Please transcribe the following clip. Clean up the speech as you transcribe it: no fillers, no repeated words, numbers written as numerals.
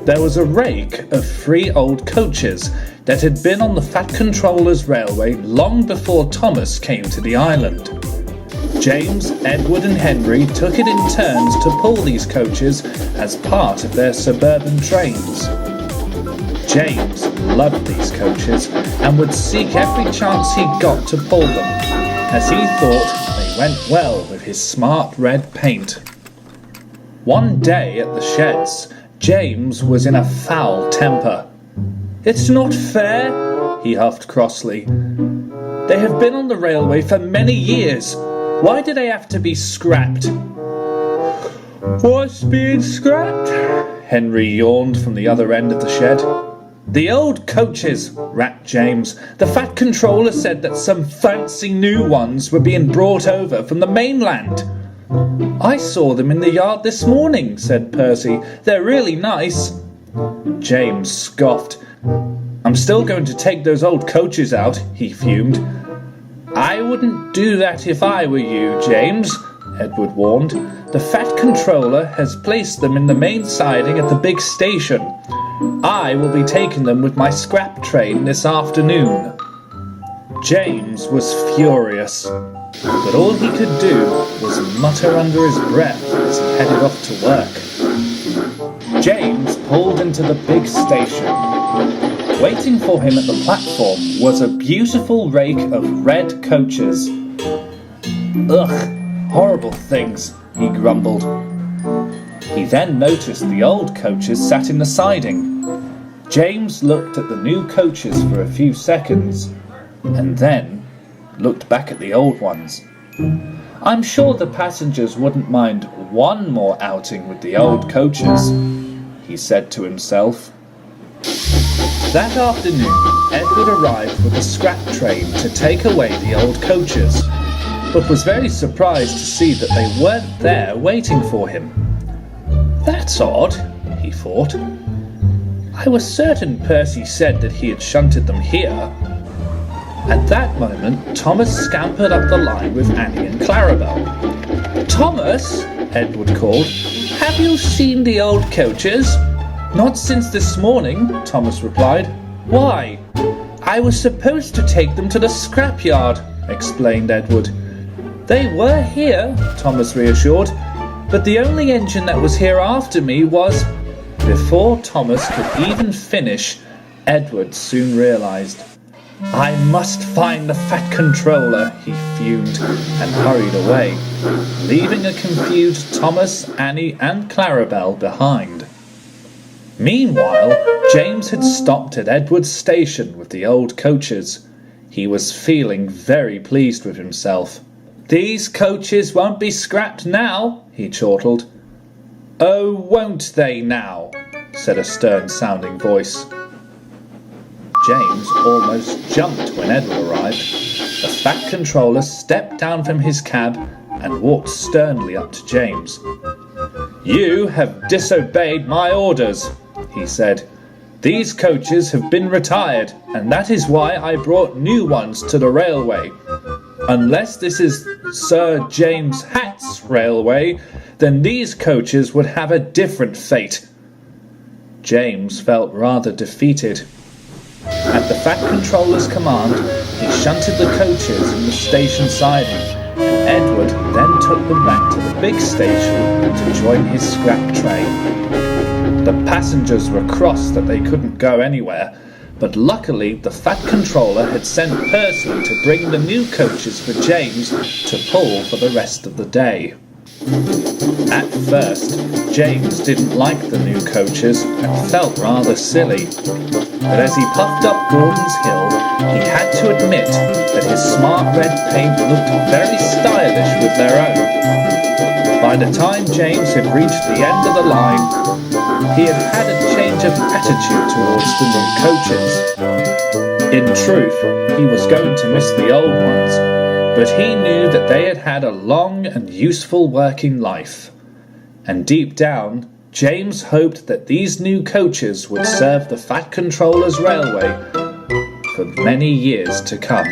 There was a rake of 3 old coaches that had been on the Fat Controller's railway long before Thomas came to the island. James, Edward and Henry took it in turns to pull these coaches as part of their suburban trains. James loved these coaches and would seek every chance he got to pull them, as he thought they went well with his smart red paint. One day at the sheds, James was in a foul temper. "It's not fair," he huffed crossly. "They have been on the railway for many years. Why do they have to be scrapped?" "What's being scrapped?" Henry yawned from the other end of the shed. "The old coaches," rapped James. "The Fat Controller said that some fancy new ones were being brought over from the mainland." "I saw them in the yard this morning," said Percy. "They're really nice." James scoffed. "I'm still going to take those old coaches out," he fumed. "I wouldn't do that if I were you, James," Edward warned. "The Fat Controller has placed them in the main siding at the big station. I will be taking them with my scrap train this afternoon." James was furious, but all he could do was mutter under his breath as he headed off to work. James pulled into the big station. Waiting for him at the platform was a beautiful rake of red coaches. "Ugh, horrible things," he grumbled. He then noticed the old coaches sat in the siding. James looked at the new coaches for a few seconds, and then looked back at the old ones. "I'm sure the passengers wouldn't mind one more outing with the old coaches," he said to himself. That afternoon, Edward arrived with a scrap train to take away the old coaches, but was very surprised to see that they weren't there waiting for him. "That's odd," he thought. "I was certain Percy said that he had shunted them here." At that moment, Thomas scampered up the line with Annie and Clarabel. "Thomas," Edward called, "have you seen the old coaches?" "Not since this morning," Thomas replied. "Why?" "I was supposed to take them to the scrapyard," explained Edward. "They were here," Thomas reassured, "but the only engine that was here after me was—" Before Thomas could even finish, Edward soon realized. "I must find the Fat Controller," he fumed and hurried away, leaving a confused Thomas, Annie and Clarabel behind. Meanwhile, James had stopped at Edward's station with the old coaches. He was feeling very pleased with himself. "These coaches won't be scrapped now," he chortled. "Oh, won't they now?" said a stern-sounding voice. James almost jumped when Edward arrived. The Fat Controller stepped down from his cab and walked sternly up to James. "You have disobeyed my orders," he said. "These coaches have been retired, and that is why I brought new ones to the railway. Unless this is Sir James Hatt's railway, then these coaches would have a different fate." James felt rather defeated. At the Fat Controller's command, he shunted the coaches in the station siding, and Edward then took them back to the big station to join his scrap train. The passengers were cross that they couldn't go anywhere, but luckily the Fat Controller had sent Percy to bring the new coaches for James to pull for the rest of the day. At first, James didn't like the new coaches and felt rather silly. But as he puffed up Gordon's Hill, he had to admit that his smart red paint looked very stylish with their own. By the time James had reached the end of the line, he had had a change of attitude towards the new coaches. In truth, he was going to miss the old ones, but he knew that they had had a long and useful working life. And deep down, James hoped that these new coaches would serve the Fat Controller's railway for many years to come.